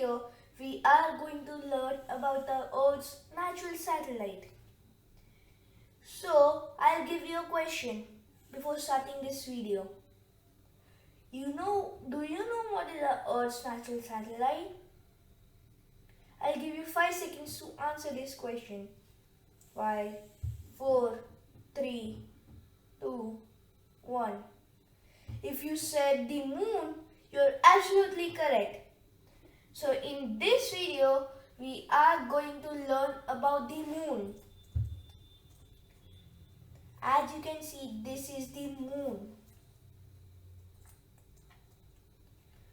video, we are going to learn about the Earth's natural satellite. So, I'll give you a question before starting this video. Do you know what is the Earth's natural satellite? I'll give you 5 seconds to answer this question. 5, 4, 3, 2, 1. If you said the moon, you're absolutely correct. So in this video, we are going to learn about the moon. As you can see, this is the moon.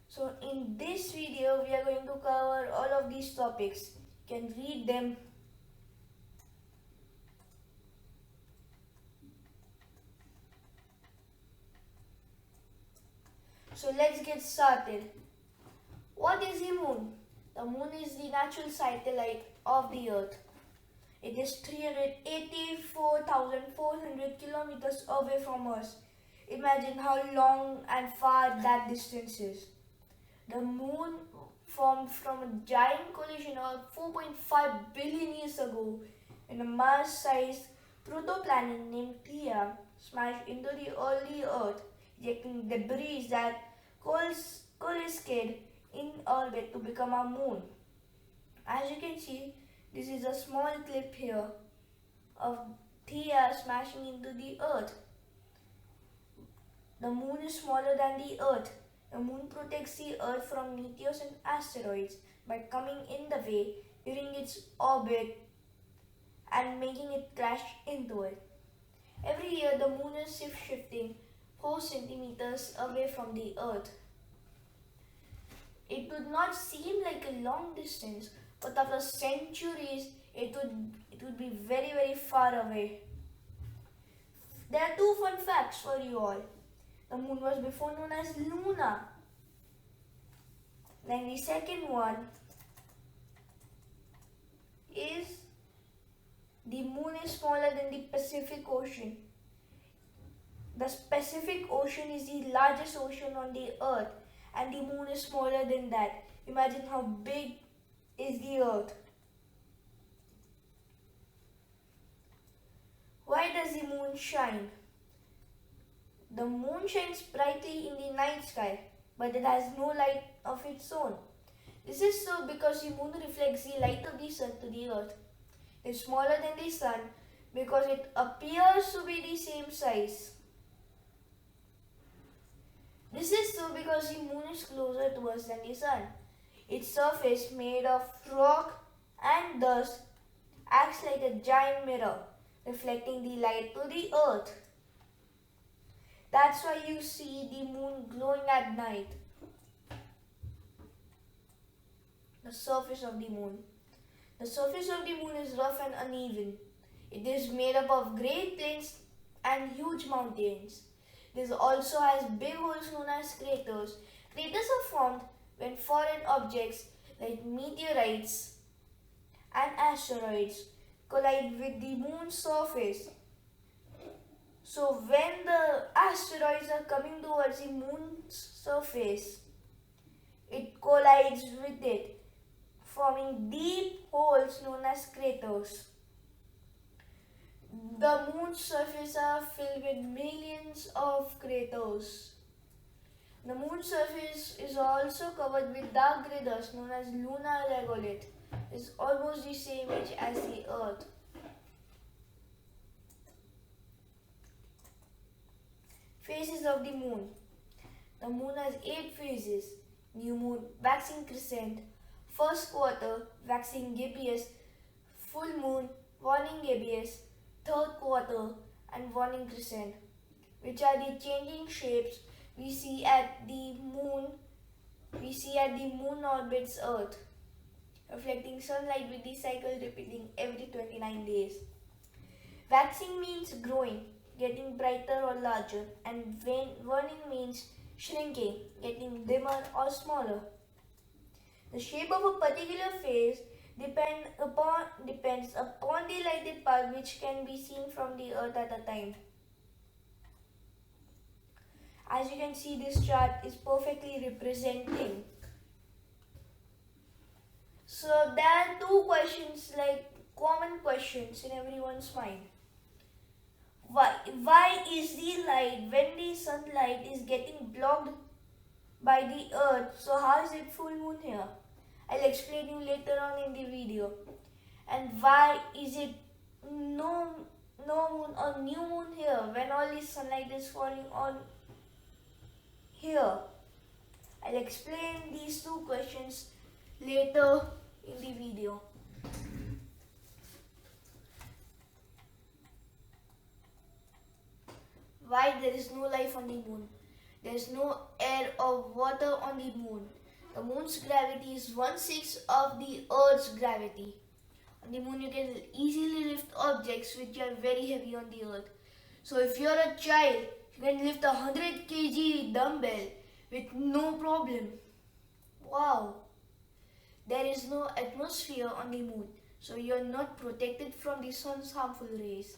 So in this video, we are going to cover all of these topics. You can read them. So let's get started. What is the moon? The moon is the natural satellite of the Earth. It is 384,400 kilometers away from us. Imagine how long and far that distance is. The moon formed from a giant collision of 4.5 billion years ago when a Mars-sized protoplanet named Theia smashed into the early Earth, ejecting debris that coalesced in orbit to become our moon. As you can see, this is a small clip here of Theia smashing into the Earth. The moon is smaller than the Earth. The moon protects the Earth from meteors and asteroids by coming in the way during its orbit and making it crash into it. Every year, the moon is shifting 4 centimeters away from the Earth. It would not seem like a long distance, but after centuries, it would be very, very far away. There are 2 fun facts for you all. The moon was before known as Luna. Then the second one is the moon is smaller than the Pacific Ocean. The Pacific Ocean is the largest ocean on the Earth, and the moon is smaller than that. Imagine how big is the Earth. Why does the moon shine? The moon shines brightly in the night sky, but it has no light of its own. This is so because the moon reflects the light of the sun to the Earth. It is smaller than the sun because it appears to be the same size. This is so because the moon is closer to us than the sun. Its surface, made of rock and dust, acts like a giant mirror, reflecting the light to the Earth. That's why you see the moon glowing at night. The surface of the moon. The surface of the moon is rough and uneven. It is made up of great plains and huge mountains. This also has big holes known as craters. Craters are formed when foreign objects like meteorites and asteroids collide with the moon's surface. So when the asteroids are coming towards the moon's surface, it collides with it, forming deep holes known as craters. The moon's surface are filled with millions of craters. The moon's surface is also covered with dark gray dust known as lunar regolith. It's almost the same age as the Earth. Phases of the moon. The moon has 8 phases: new moon, waxing crescent, first quarter, waxing gibbous, full moon, waning gibbous, third quarter, and waning crescent, which are the changing shapes we see at the moon orbits Earth, reflecting sunlight with the cycle repeating every 29 days. Waxing means growing, getting brighter or larger, and waning means shrinking, getting dimmer or smaller. The shape of a particular phase depends upon the lighted path which can be seen from the Earth at a time. As you can see, this chart is perfectly representing So there are two questions, like common questions in everyone's mind. Why is the light, when the sunlight is getting blocked by the earth, so how is it full moon here? I'll explain you later on in the video. And why is it no moon or new moon here when all the sunlight is falling on here? I'll explain these two questions later in the video. Why there is no life on the moon? There is no air or water on the moon. The moon's gravity is 1/6 of the Earth's gravity. On the moon, you can easily lift objects which are very heavy on the Earth. So if you're a child, you can lift a 100 kg dumbbell with no problem. Wow! There is no atmosphere on the moon, so you're not protected from the sun's harmful rays.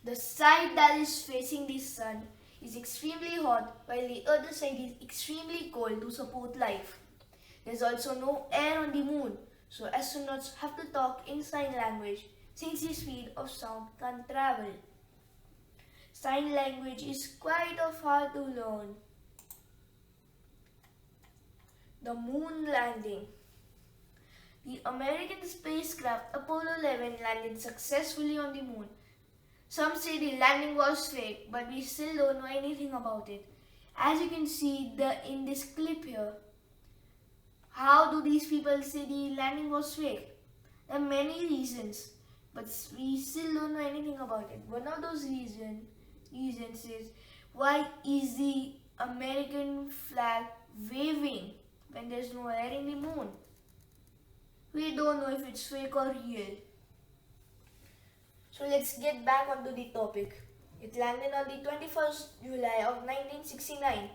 The side that is facing the sun is extremely hot, while the other side is extremely cold to support life. There's also no air on the moon, so astronauts have to talk in sign language since the speed of sound can't travel. Sign language is quite hard to learn. The moon landing. The American spacecraft Apollo 11 landed successfully on the moon. Some say the landing was fake, but we still don't know anything about it. As you can see in this clip here, how do these people say the landing was fake? There are many reasons, but we still don't know anything about it. One of those reasons is, why is the American flag waving when there's no air in the moon? We don't know if it's fake or real. So let's get back onto the topic. It landed on the 21st July of 1969.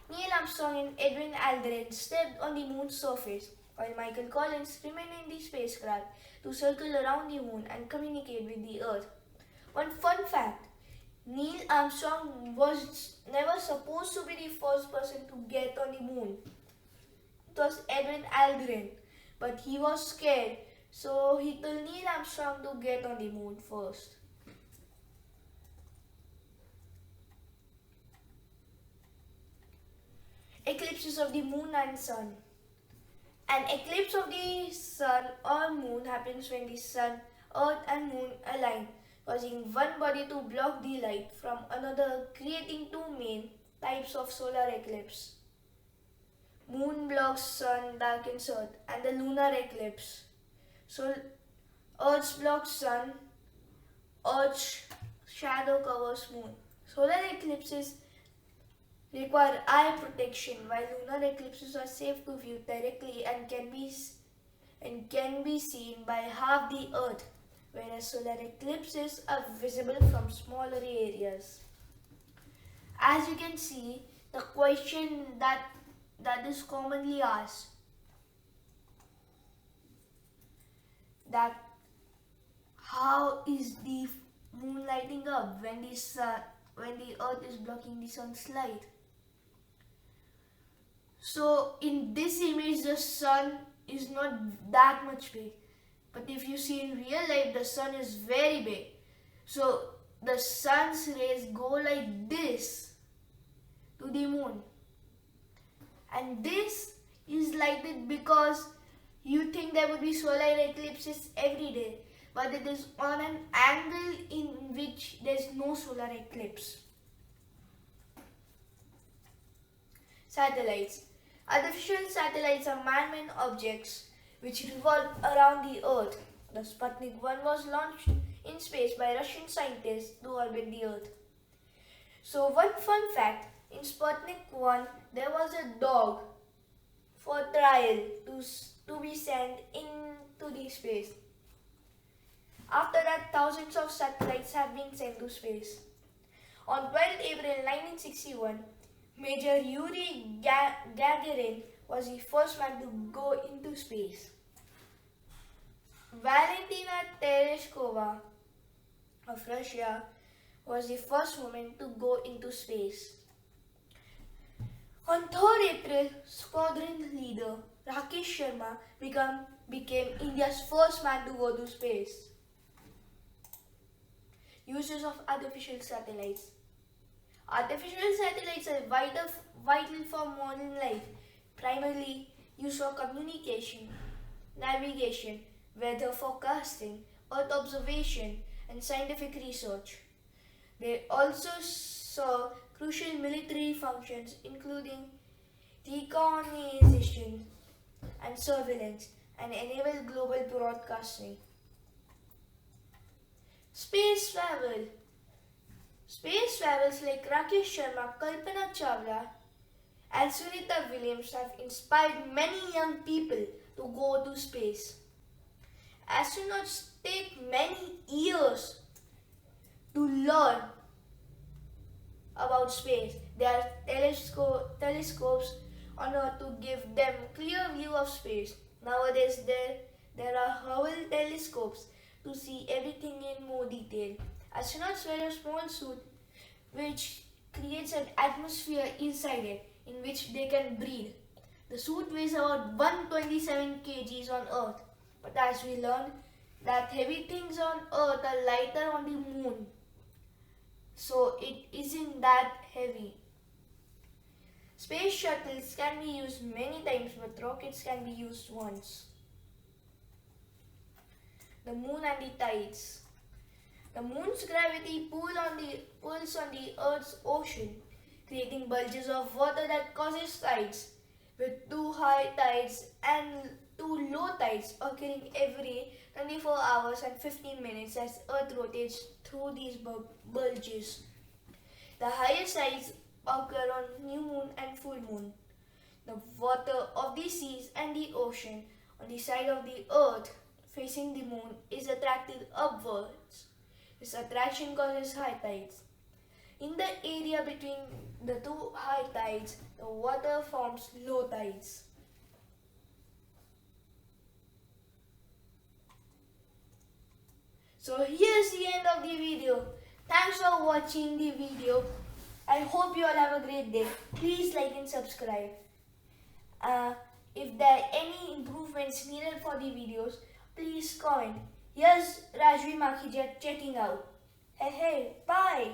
Neil Armstrong and Edwin Aldrin stepped on the moon's surface, while Michael Collins remained in the spacecraft to circle around the moon and communicate with the Earth. One fun fact, Neil Armstrong was never supposed to be the first person to get on the moon. It was Edwin Aldrin, but he was scared, so he told Neil Armstrong to get on the moon first. Eclipses of the moon and sun. An eclipse of the sun or moon happens when the sun, earth and moon align, causing one body to block the light from another, creating two main types of solar eclipse. Moon blocks sun, darkens earth, and the lunar eclipse. So Earth blocks sun, Earth's shadow covers moon. Solar eclipses require eye protection, while lunar eclipses are safe to view directly and can be seen by half the Earth, whereas solar eclipses are visible from smaller areas. As you can see, the question that is commonly asked, that how is the moon lighting up when the earth is blocking the sun's light? So in this image, the sun is not that much big, but if you see in real life, the sun is very big. So the sun's rays go like this to the moon, and this is lighted because you think there would be solar eclipses every day, but it is on an angle in which there is no solar eclipse. Satellites. Artificial satellites are man-made objects which revolve around the Earth. The Sputnik 1 was launched in space by Russian scientists to orbit the Earth. So one fun fact, in Sputnik 1 there was a dog for trial to be sent into the space. After that, thousands of satellites have been sent to space. On 12 April 1961, Major Yuri Gagarin was the first man to go into space. Valentina Tereshkova of Russia was the first woman to go into space. On 3rd April, squadron leader Rakesh Rakesh Sharma became India's first man to go to space. Uses of artificial satellites. Artificial satellites are vital for modern life, primarily used for communication, navigation, weather forecasting, Earth observation, and scientific research. They also serve crucial military functions including reconnaissance and surveillance and enable global broadcasting. Space travel. Space travels like Rakesh Sharma, Kalpana Chawla, and Sunita Williams have inspired many young people to go to space. Astronauts take many years to learn about space. There are telescopes on Earth to give them clear view of space. Nowadays there are Hubble telescopes to see everything in more detail. Astronauts wear a small suit which creates an atmosphere inside it in which they can breathe. The suit weighs about 127 kgs on Earth, but as we learned that heavy things on Earth are lighter on the moon, so it isn't that heavy. Space shuttles can be used many times, but rockets can be used once. The moon and the tides. The moon's gravity pulls on the Earth's ocean, creating bulges of water that causes tides, with 2 high tides and 2 low tides occurring every 24 hours and 15 minutes as Earth rotates through these bulges. The highest tides occur on new moon and full moon. The water of the seas and the ocean on the side of the Earth facing the moon is attracted upwards. This attraction causes high tides. In the area between the 2 high tides, the water forms low tides. So here's the end of the video. Thanks for watching the video. I hope you all have a great day. Please like and subscribe. If there are any improvements needed for the videos, please comment. Here's Rajvi Makhija checking out. Hey, bye.